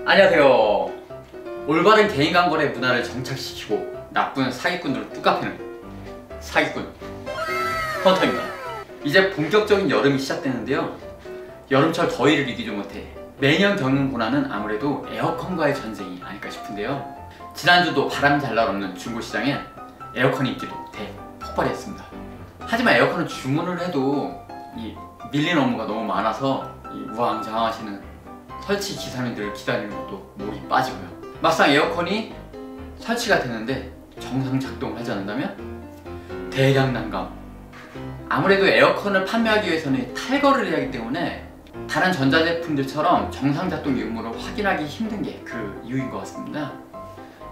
안녕하세요. 올바른 개인간거래 문화를 정착시키고 나쁜 사기꾼으로 뚜까패는 사기꾼 헌터입니다. 이제 본격적인 여름이 시작되는데요. 여름철 더위를 이기지 못해 매년 겪는 고난은 아무래도 에어컨과의 전쟁이 아닐까 싶은데요. 지난주도 바람 잘 날 없는 중고시장에 에어컨 인기도 대폭발했습니다. 하지만 에어컨은 주문을 해도 이 밀린 업무가 너무 많아서 우왕좌왕하시는 설치 기사님들을 기다리는 것도 목이 빠지고요. 막상 에어컨이 설치가 되는데 정상 작동을 하지 않는다면 대량 난감. 아무래도 에어컨을 판매하기 위해서는 탈거를 해야 하기 때문에 다른 전자제품들처럼 정상 작동 유무를 확인하기 힘든 게 그 이유인 것 같습니다.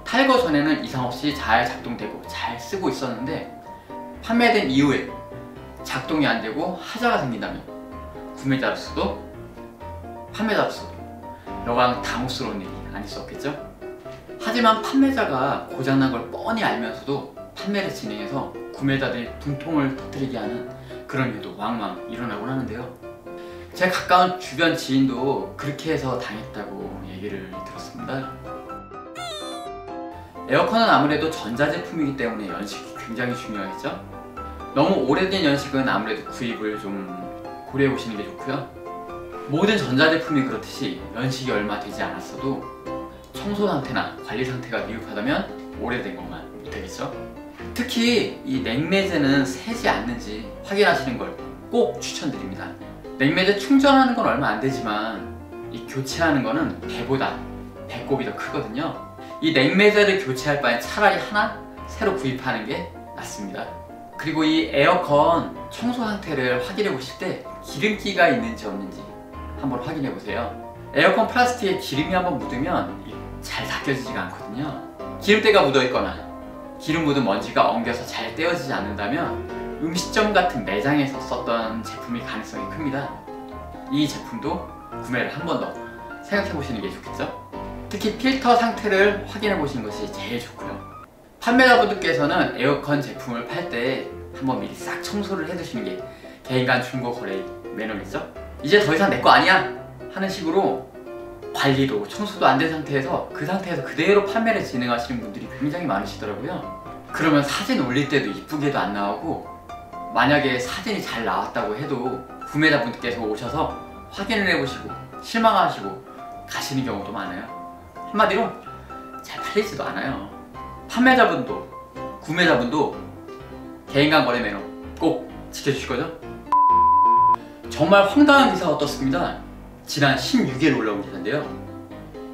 탈거 전에는 이상 없이 잘 작동되고 잘 쓰고 있었는데 판매된 이후에 작동이 안 되고 하자가 생긴다면 구매자로서도 판매자로서도 여간 당혹스러운 일이 아닐 수 없겠죠? 하지만 판매자가 고장난 걸 뻔히 알면서도 판매를 진행해서 구매자들이 분통을 터뜨리게 하는 그런 일도 왕왕 일어나곤 하는데요. 제 가까운 주변 지인도 그렇게 해서 당했다고 얘기를 들었습니다. 에어컨은 아무래도 전자제품이기 때문에 연식이 굉장히 중요하겠죠? 너무 오래된 연식은 아무래도 구입을 좀 고려해 보시는 게 좋고요. 모든 전자제품이 그렇듯이 연식이 얼마 되지 않았어도 청소 상태나 관리 상태가 미흡하다면 오래된 것만 되겠죠? 특히 이 냉매제는 새지 않는지 확인하시는 걸 꼭 추천드립니다. 냉매제 충전하는 건 얼마 안 되지만 이 교체하는 거는 배보다 배꼽이 더 크거든요. 이 냉매제를 교체할 바엔 차라리 하나 새로 구입하는 게 낫습니다. 그리고 이 에어컨 청소 상태를 확인해 보실 때 기름기가 있는지 없는지 한번 확인해 보세요. 에어컨 플라스틱에 기름이 한번 묻으면 잘 닦여지지가 않거든요. 기름때가 묻어 있거나 기름 묻은 먼지가 엉겨서 잘 떼어지지 않는다면 음식점 같은 매장에서 썼던 제품일 가능성이 큽니다. 이 제품도 구매를 한 번 더 생각해 보시는 게 좋겠죠? 특히 필터 상태를 확인해 보시는 것이 제일 좋고요. 판매자분들께서는 에어컨 제품을 팔 때 한번 미리 싹 청소를 해두시는 게 개인간 중고 거래의 매너겠죠? 이제 더 이상 내 거 아니야! 하는 식으로 관리도 청소도 안 된 상태에서 그 상태에서 그대로 판매를 진행하시는 분들이 굉장히 많으시더라고요. 그러면 사진 올릴 때도 이쁘게도 안 나오고 만약에 사진이 잘 나왔다고 해도 구매자분들께서 오셔서 확인을 해보시고 실망하시고 가시는 경우도 많아요. 한마디로 잘 팔리지도 않아요. 판매자분도 구매자분도 개인간 거래 매너 꼭 지켜주실 거죠? 정말 황당한 기사가 떴습니다. 지난 16일 올라온 기사인데요.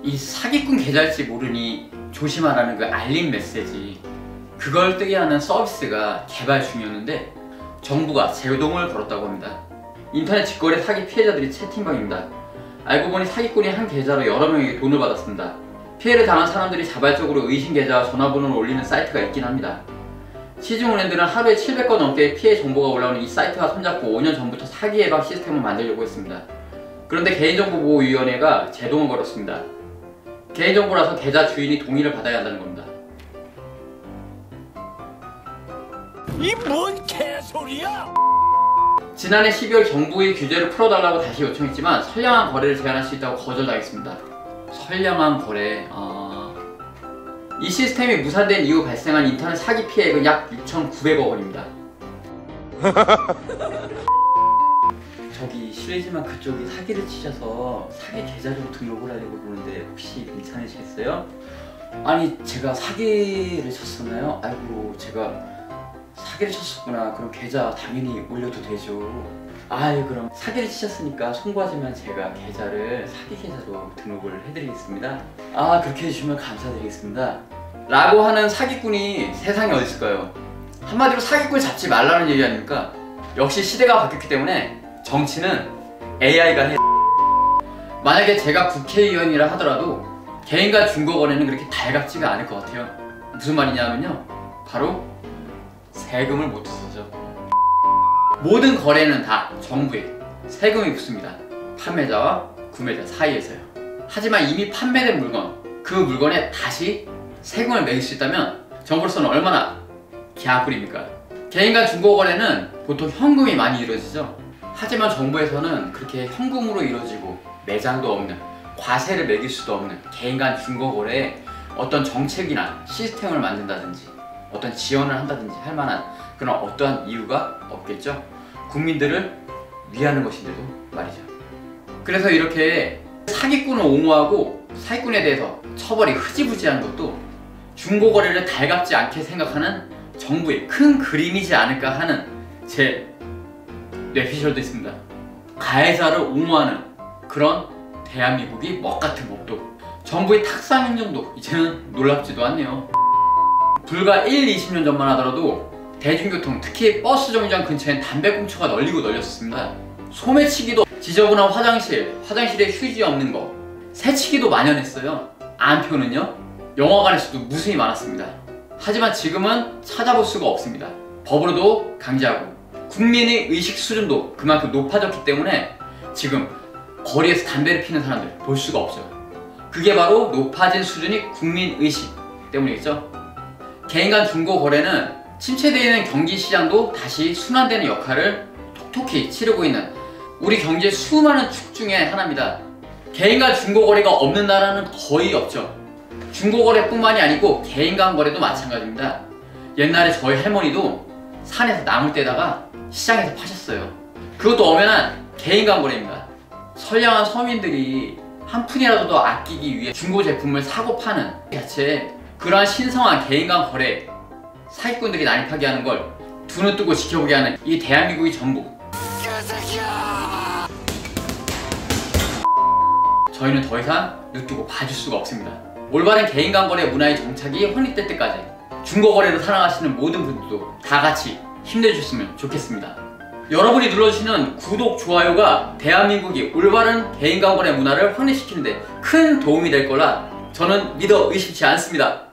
이 사기꾼 계좌일지 모르니 조심하라는 그 알림 메시지, 그걸 뜨게 하는 서비스가 개발 중이었는데 정부가 제동을 걸었다고 합니다. 인터넷 직거래 사기 피해자들이 채팅방입니다. 알고 보니 사기꾼이 한 계좌로 여러 명에게 돈을 받았습니다. 피해를 당한 사람들이 자발적으로 의심 계좌와 전화번호를 올리는 사이트가 있긴 합니다. 시중은행들은 하루에 700건 넘게 피해 정보가 올라오는 이 사이트와 손잡고 5년 전부터 사기 예방 시스템을 만들려고 했습니다. 그런데 개인정보보호위원회가 제동을 걸었습니다. 개인정보라서 계좌 주인이 동의를 받아야 한다는 겁니다. 이 뭔 개소리야! 지난해 12월 정부의 규제를 풀어달라고 다시 요청했지만 선량한 거래를 제한할 수 있다고 거절당했습니다. 선량한 거래... 이 시스템이 무산된 이후 발생한 인터넷 사기 피해액은 약 6,900억 원입니다. 저기 실례지만 그쪽이 사기를 치셔서 사기 계좌 좀 등록을 하려고 그러는데 혹시 괜찮으시겠어요? 아니 제가 사기를 쳤었나요? 아이고 제가 사기를 쳤었구나. 그럼 계좌 당연히 올려도 되죠. 아유 그럼 사기를 치셨으니까 송구하지만 제가 계좌를 사기 계좌로 등록을 해드리겠습니다. 아 그렇게 해주시면 감사드리겠습니다. 라고 하는 사기꾼이 세상에 어디 있을까요? 한마디로 사기꾼 잡지 말라는 얘기 아닙니까? 역시 시대가 바뀌었기 때문에 정치는 AI가 해. 만약에 제가 국회의원이라 하더라도 개인간 중고거래는 그렇게 달갑지가 않을 것 같아요. 무슨 말이냐면요, 바로 세금을 못 써서 모든 거래는 다 정부에 세금이 붙습니다. 판매자와 구매자 사이에서요. 하지만 이미 판매된 물건, 그 물건에 다시 세금을 매길 수 있다면 정부로서는 얼마나 개악꿀입니까? 개인간 중고거래는 보통 현금이 많이 이루어지죠. 하지만 정부에서는 그렇게 현금으로 이루어지고 매장도 없는 과세를 매길 수도 없는 개인 간 중고거래에 어떤 정책이나 시스템을 만든다든지 어떤 지원을 한다든지 할 만한 그런 어떠한 이유가 없겠죠. 국민들을 위하는 것인데도 말이죠. 그래서 이렇게 사기꾼을 옹호하고 사기꾼에 대해서 처벌이 흐지부지한 것도 중고거래를 달갑지 않게 생각하는 정부의 큰 그림이지 않을까 하는 제 뇌피셜도 있습니다. 가해자를 옹호하는 그런 대한민국이 먹같은 법도, 정부의 탁상 행정도 이제는 놀랍지도 않네요. 불과 20년 전만 하더라도 대중교통, 특히 버스 정류장 근처엔 담배꽁초가 널리고 널렸습니다. 소매치기도, 지저분한 화장실에 휴지 없는 거, 새치기도 만연했어요. 안표는요, 영화관에서도 무수히 많았습니다. 하지만 지금은 찾아볼 수가 없습니다. 법으로도 강제하고 국민의 의식 수준도 그만큼 높아졌기 때문에 지금 거리에서 담배를 피는 사람들 볼 수가 없어요. 그게 바로 높아진 수준이 국민의식 때문이겠죠. 개인 간 중고 거래는 침체되어 있는 경기시장도 다시 순환되는 역할을 톡톡히 치르고 있는 우리 경제의 수많은 축 중에 하나입니다. 개인 간 중고 거래가 없는 나라는 거의 없죠. 중고 거래뿐만이 아니고 개인 간 거래도 마찬가지입니다. 옛날에 저희 할머니도 산에서 나물 떼다가 시장에서 파셨어요. 그것도 엄연한 개인 간 거래입니다. 선량한 서민들이 한 푼이라도 더 아끼기 위해 중고 제품을 사고 파는 자체에 그러한 신성한 개인 간 거래, 사기꾼들이 난입하게 하는 걸 두 눈 뜨고 지켜보게 하는 이 대한민국의 정부, 저희는 더 이상 눈뜨고 봐줄 수가 없습니다. 올바른 개인 간 거래 문화의 정착이 확립될 때까지 중고 거래를 사랑하시는 모든 분들도 다 같이 힘내주셨으면 좋겠습니다. 여러분이 눌러주시는 구독, 좋아요가 대한민국이 올바른 개인 간 거래 문화를 확립시키는 데 큰 도움이 될 거라 저는 믿어 의심치 않습니다.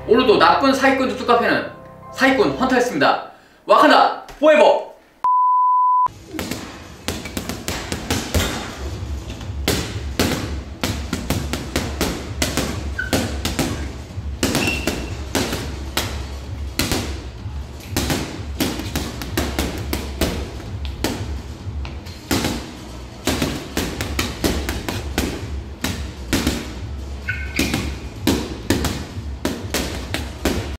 오늘도 나쁜 사기꾼 뚜뚜카페는 사기꾼 헌터였습니다. 와칸다 포에버!